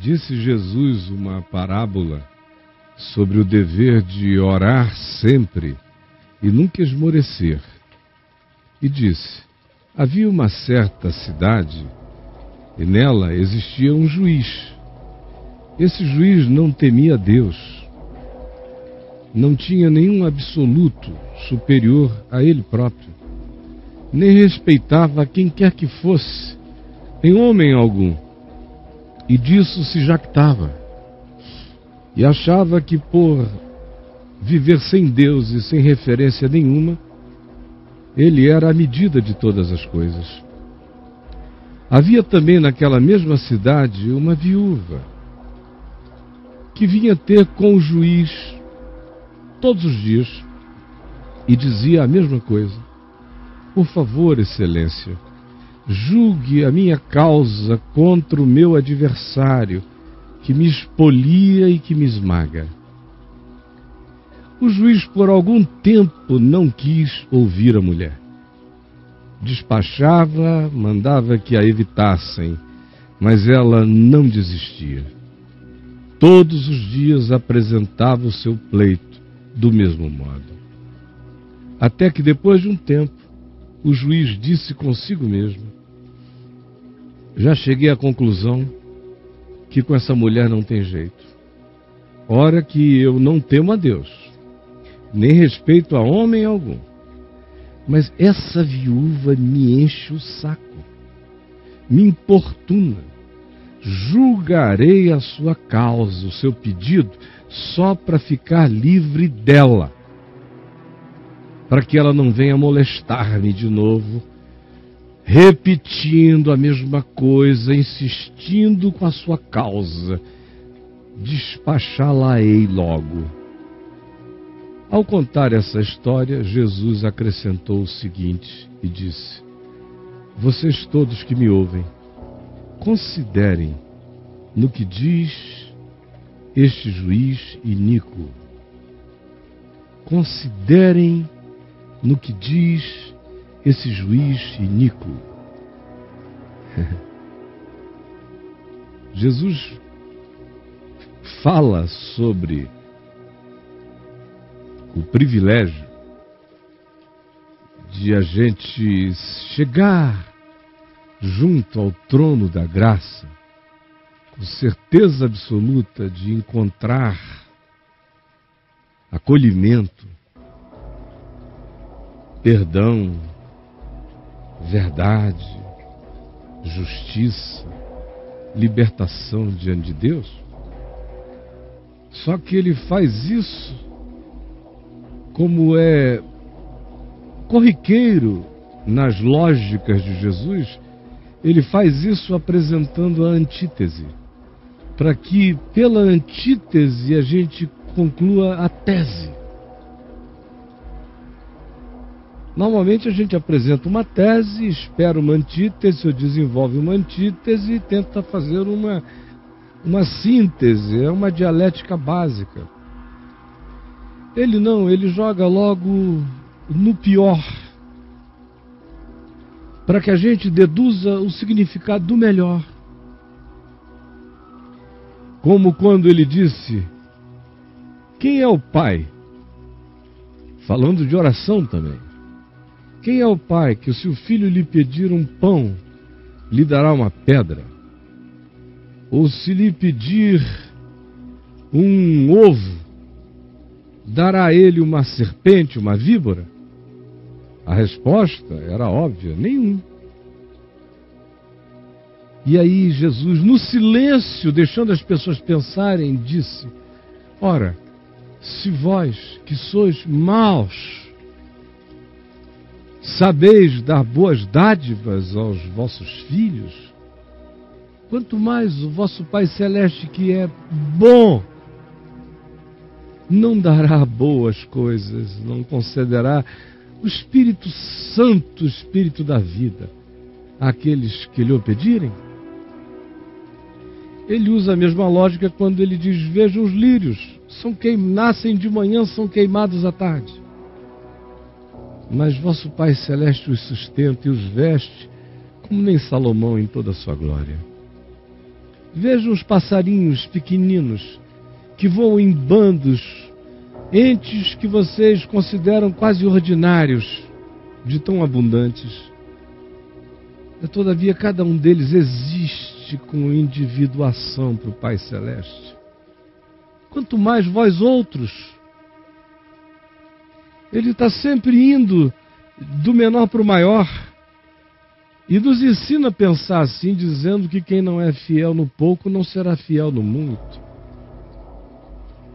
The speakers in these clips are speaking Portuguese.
Disse Jesus uma parábola sobre o dever de orar sempre e nunca esmorecer. E disse: havia uma certa cidade e nela existia um juiz. Esse juiz não temia Deus, não tinha nenhum absoluto superior a ele próprio, nem respeitava quem quer que fosse, nem homem algum, e disso se jactava, e achava que por viver sem Deus e sem referência nenhuma, ele era a medida de todas as coisas. Havia também naquela mesma cidade uma viúva, que vinha ter com o juiz todos os dias e dizia a mesma coisa: por favor, excelência, julgue a minha causa contra o meu adversário, que me expolia e que me esmaga. O juiz por algum tempo não quis ouvir a mulher. Despachava, mandava que a evitassem, mas ela não desistia. Todos os dias apresentava o seu pleito do mesmo modo. Até que depois de um tempo, o juiz disse consigo mesmo: já cheguei à conclusão que com essa mulher não tem jeito. Ora que eu não temo a Deus, nem respeito a homem algum, mas essa viúva me enche o saco, me importuna. Julgarei a sua causa, o seu pedido, só para ficar livre dela, para que ela não venha molestar-me de novo, repetindo a mesma coisa, insistindo com a sua causa. Despachá-la-ei logo. Ao contar essa história, Jesus acrescentou o seguinte e disse: vocês todos que me ouvem, considerem no que diz este juiz iníquo. Considerem no que diz esse juiz iníquo. Jesus fala sobre o privilégio de a gente chegar junto ao trono da graça, com certeza absoluta de encontrar acolhimento, perdão, verdade, justiça, libertação diante de Deus. Só que ele faz isso como é corriqueiro nas lógicas de Jesus. Ele faz isso apresentando a antítese, para que pela antítese a gente conclua a tese. Normalmente a gente apresenta uma tese, espera uma antítese, ou desenvolve uma antítese e tenta fazer uma síntese, é uma dialética básica. Ele não, ele joga logo no pior, para que a gente deduza o significado do melhor. Como quando ele disse: quem é o pai? Falando de oração também. Quem é o pai que, se o filho lhe pedir um pão, lhe dará uma pedra? Ou se lhe pedir um ovo, dará a ele uma serpente, uma víbora? A resposta era óbvia: nenhum. E aí Jesus, no silêncio, deixando as pessoas pensarem, disse: ora, se vós, que sois maus, sabeis dar boas dádivas aos vossos filhos, quanto mais o vosso Pai Celeste, que é bom, não dará boas coisas, não concederá o Espírito Santo, o Espírito da vida, àqueles que lhe o pedirem? Ele usa a mesma lógica quando ele diz: vejam os lírios, nascem de manhã, são queimados à tarde, mas vosso Pai Celeste os sustenta e os veste como nem Salomão em toda a sua glória. Vejam os passarinhos pequeninos que voam em bandos, entes que vocês consideram quase ordinários, de tão abundantes. Todavia, cada um deles existe com individuação para o Pai Celeste. Quanto mais vós outros. Ele está sempre indo do menor para o maior. E nos ensina a pensar assim, dizendo que quem não é fiel no pouco não será fiel no muito.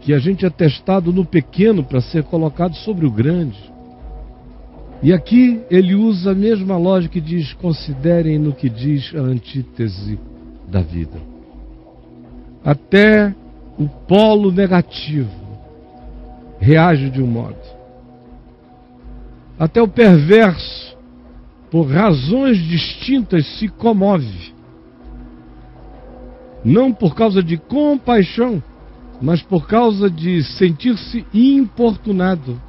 Que a gente é testado no pequeno para ser colocado sobre o grande. E aqui ele usa a mesma lógica e diz: considerem no que diz a antítese da vida. Até o polo negativo reage de um modo. Até o perverso, por razões distintas, se comove. Não por causa de compaixão, mas por causa de sentir-se importunado.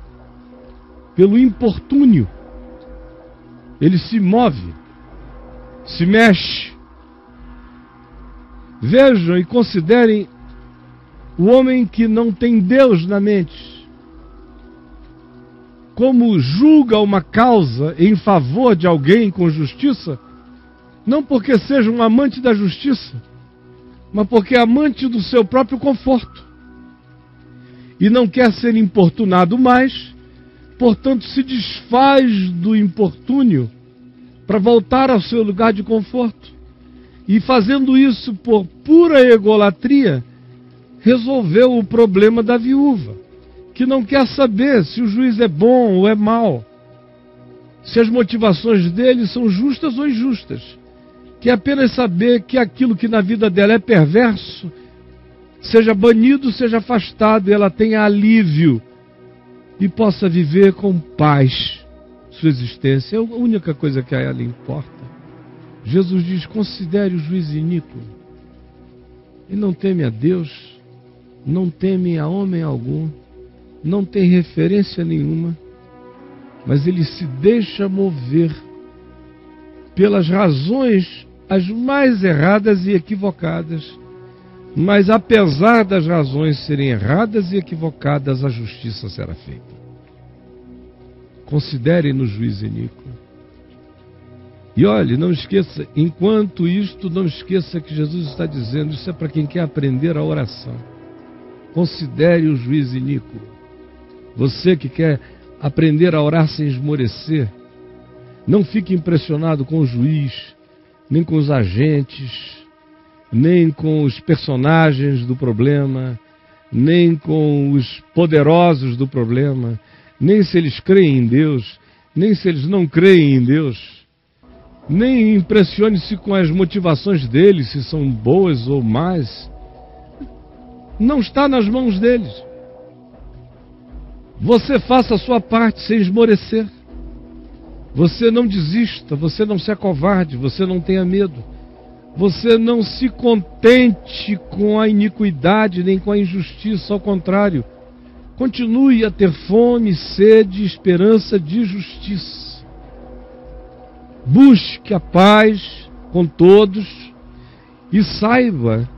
Pelo importúnio, ele se move, se mexe. Vejam e considerem o homem que não tem Deus na mente, como julga uma causa em favor de alguém com justiça, não porque seja um amante da justiça, mas porque é amante do seu próprio conforto, e não quer ser importunado mais. Portanto, se desfaz do importúnio para voltar ao seu lugar de conforto. E fazendo isso por pura egolatria, resolveu o problema da viúva, que não quer saber se o juiz é bom ou é mau, se as motivações dele são justas ou injustas. Quer apenas saber que aquilo que na vida dela é perverso, seja banido, seja afastado, e ela tenha alívio e possa viver com paz sua existência. É a única coisa que a ela importa. Jesus diz: considere o juiz iníquo. Ele não teme a Deus, não teme a homem algum, não tem referência nenhuma, mas ele se deixa mover pelas razões as mais erradas e equivocadas. Mas apesar das razões serem erradas e equivocadas, a justiça será feita. Considere no juiz iníquo. E olhe, não esqueça, enquanto isto, não esqueça que Jesus está dizendo, isso é para quem quer aprender a oração. Considere o juiz iníquo. Você que quer aprender a orar sem esmorecer, não fique impressionado com o juiz, nem com os agentes, nem com os personagens do problema, nem com os poderosos do problema, nem se eles creem em Deus, nem se eles não creem em Deus. Nem impressione-se com as motivações deles, se são boas ou más. Não está nas mãos deles. Você faça a sua parte sem esmorecer. Você não desista, você não se acovarde, você não tenha medo. Você não se contente com a iniquidade nem com a injustiça, ao contrário. Continue a ter fome, sede e esperança de justiça. Busque a paz com todos e saiba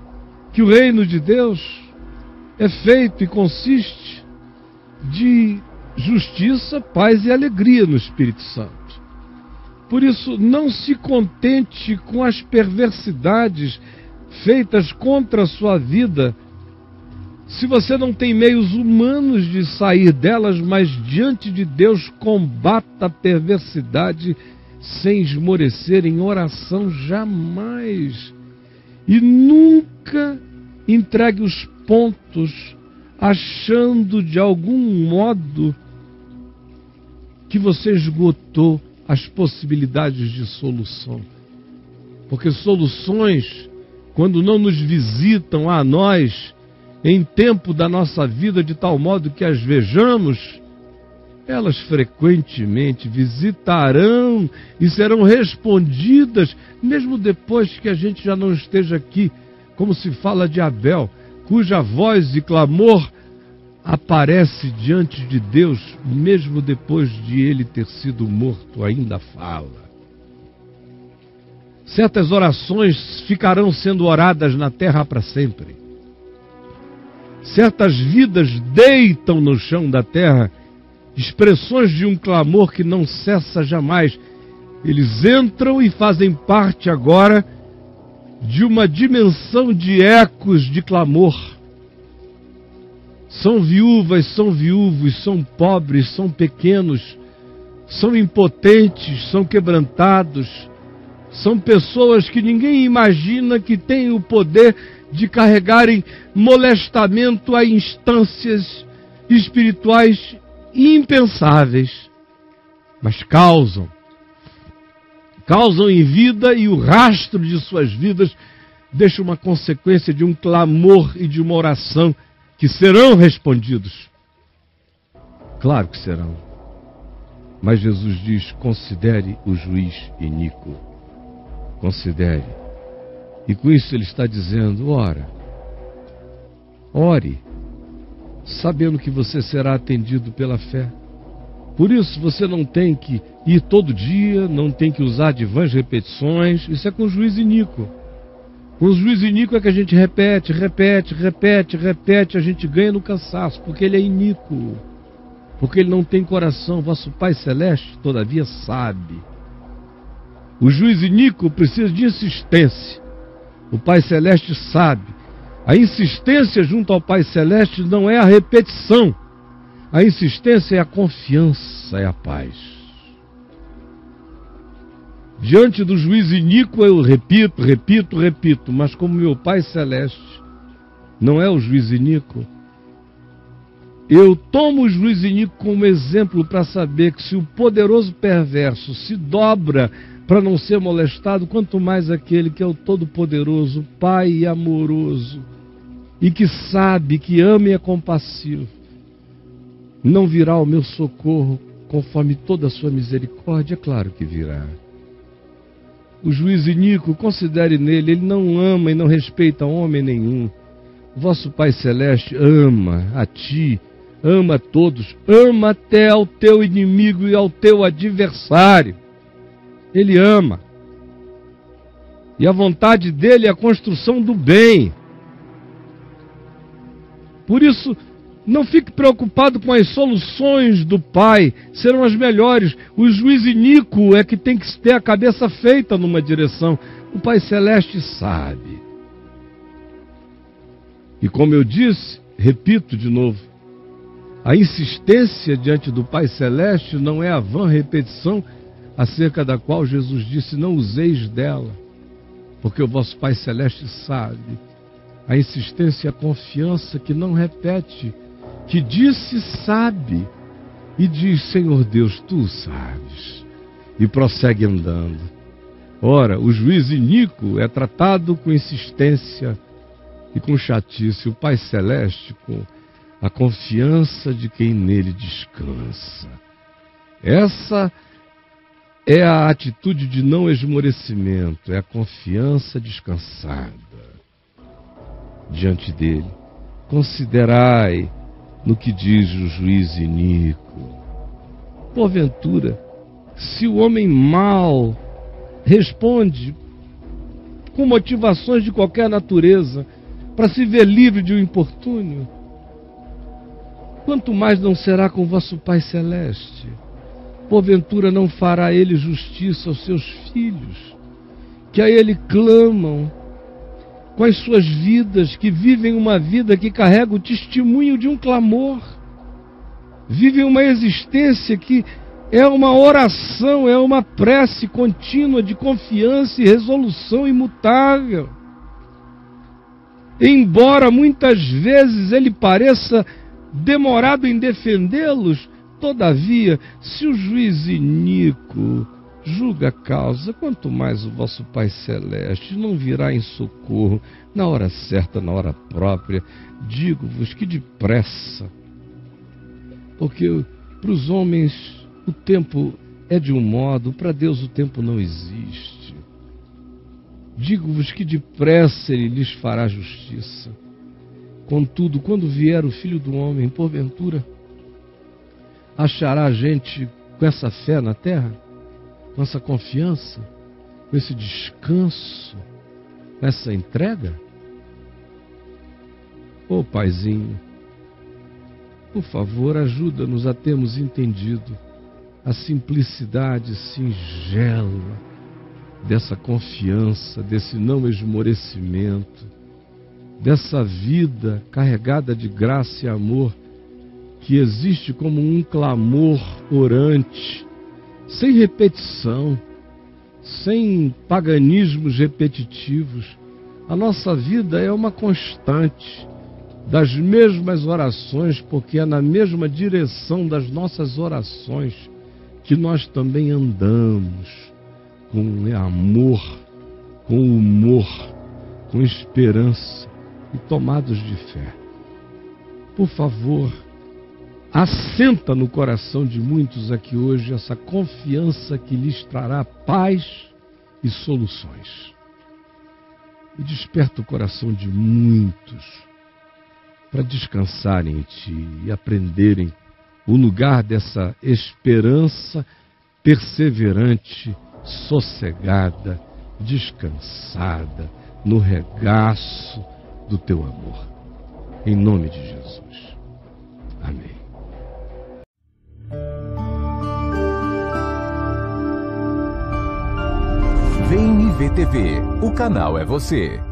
que o reino de Deus é feito e consiste de justiça, paz e alegria no Espírito Santo. Por isso, não se contente com as perversidades feitas contra a sua vida, se você não tem meios humanos de sair delas, mas diante de Deus combata a perversidade sem esmorecer em oração jamais. E nunca entregue os pontos achando de algum modo que você esgotou as possibilidades de solução. Porque soluções, quando não nos visitam a nós em tempo da nossa vida de tal modo que as vejamos, elas frequentemente visitarão e serão respondidas mesmo depois que a gente já não esteja aqui, como se fala de Abel, cuja voz e clamor aparece diante de Deus, mesmo depois de ele ter sido morto, ainda fala. Certas orações ficarão sendo oradas na terra para sempre. Certas vidas deitam no chão da terra expressões de um clamor que não cessa jamais. Eles entram e fazem parte agora de uma dimensão de ecos de clamor. São viúvas, são viúvos, são pobres, são pequenos, são impotentes, são quebrantados, são pessoas que ninguém imagina que têm o poder de carregarem molestamento a instâncias espirituais impensáveis, mas causam em vida, e o rastro de suas vidas deixa uma consequência de um clamor e de uma oração que serão respondidos. Claro que serão. Mas Jesus diz: considere o juiz iníquo. Considere. E com isso ele está dizendo: ore, sabendo que você será atendido pela fé. Por isso você não tem que ir todo dia, não tem que usar de vãs repetições. Isso é com o juiz iníquo. Com o juiz iníquo é que a gente repete, a gente ganha no cansaço, porque ele é iníquo, porque ele não tem coração. Vosso Pai Celeste, todavia, sabe. O juiz iníquo precisa de insistência. O Pai Celeste sabe. A insistência junto ao Pai Celeste não é a repetição. A insistência é a confiança, é a paz. Diante do juiz iníquo eu repito, mas como meu Pai Celeste não é o juiz iníquo, eu tomo o juiz iníquo como exemplo para saber que se o poderoso perverso se dobra para não ser molestado, quanto mais aquele que é o Todo-Poderoso, Pai amoroso, e que sabe, que ama e é compassivo, não virá ao meu socorro conforme toda a sua misericórdia? É claro que virá. O juiz iníquo, considere nele, ele não ama e não respeita homem nenhum. O vosso Pai Celeste ama a ti, ama a todos, ama até ao teu inimigo e ao teu adversário. Ele ama. E a vontade dele é a construção do bem. Por isso, não fique preocupado com as soluções do Pai, serão as melhores. O juiz iníquo é que tem que ter a cabeça feita numa direção. O Pai Celeste sabe. E como eu disse, repito de novo, a insistência diante do Pai Celeste não é a vã repetição acerca da qual Jesus disse: não useis dela, porque o vosso Pai Celeste sabe. A insistência é a confiança que não repete, que disse sabe, e diz: Senhor Deus, tu sabes, e prossegue andando. Ora, o juiz iníquo é tratado com insistência e com chatice, o Pai Celeste com a confiança de quem nele descansa. Essa é a atitude de não esmorecimento, é a confiança descansada diante dele. Considerai no que diz o juiz iníquo. Porventura, se o homem mau responde com motivações de qualquer natureza para se ver livre de um importúnio, quanto mais não será com vosso Pai Celeste? Porventura não fará ele justiça aos seus filhos, que a ele clamam, com as suas vidas, que vivem uma vida que carrega o testemunho de um clamor, vivem uma existência que é uma oração, é uma prece contínua de confiança e resolução imutável. Embora muitas vezes ele pareça demorado em defendê-los, todavia, se o juiz iníquo julga a causa, quanto mais o vosso Pai Celeste não virá em socorro na hora certa, na hora própria. Digo-vos que depressa, porque para os homens o tempo é de um modo, para Deus o tempo não existe. Digo-vos que depressa ele lhes fará justiça. Contudo, quando vier o Filho do Homem, porventura, achará gente com essa fé na terra? Com essa confiança? com esse descanso, com essa entrega? Ô Paizinho, por favor, ajuda-nos a termos entendido a simplicidade singela dessa confiança, desse não esmorecimento, dessa vida carregada de graça e amor que existe como um clamor orante, sem repetição, sem paganismos repetitivos. A nossa vida é uma constante das mesmas orações, porque é na mesma direção das nossas orações que nós também andamos, com amor, com humor, com esperança e tomados de fé. Por favor, assenta no coração de muitos aqui hoje essa confiança que lhes trará paz e soluções. E desperta o coração de muitos para descansarem em Ti e aprenderem o lugar dessa esperança perseverante, sossegada, descansada, no regaço do Teu amor. Em nome de Jesus. Amém. VNV TV, o canal é você.